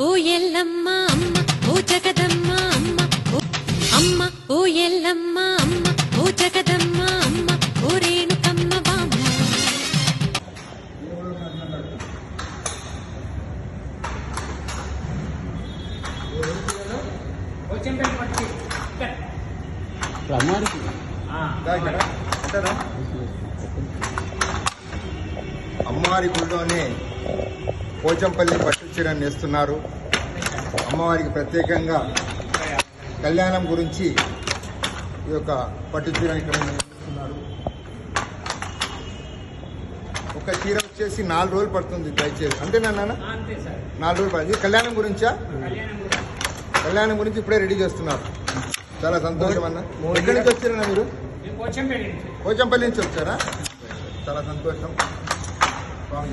ఓ ఎల్లమ్మ అమ్మ ఓ జగదమ్మ అమ్మ అమ్మ ఓ ఎల్లమ్మ అమ్మ ఓ జగదమ్మ అమ్మ ఓ రేణుకమ్మ బామ్మ. అమ్మవారి గుడిలోనే పోచంపల్లి పట్టు చీరను నేస్తున్నారు. అమ్మవారికి ప్రత్యేకంగా కళ్యాణం గురించి ఈ యొక్క పట్టు చీర ఇక్కడ నేస్తున్నారు. ఒక చీర వచ్చేసి 4 రోజులు పడుతుంది దయచేసి, అంతేనా నాన్న? 4 రోజులు పడుతుంది. కళ్యాణం గురించా? కళ్యాణం గురించి ఇప్పుడే రెడీ చేస్తున్నారు. చాలా సంతోషం అన్న. ఎక్కడి నుంచి వచ్చారన్నా మీరు? పోచంపల్లి నుంచి వచ్చారా? చాలా సంతోషం. స్వామి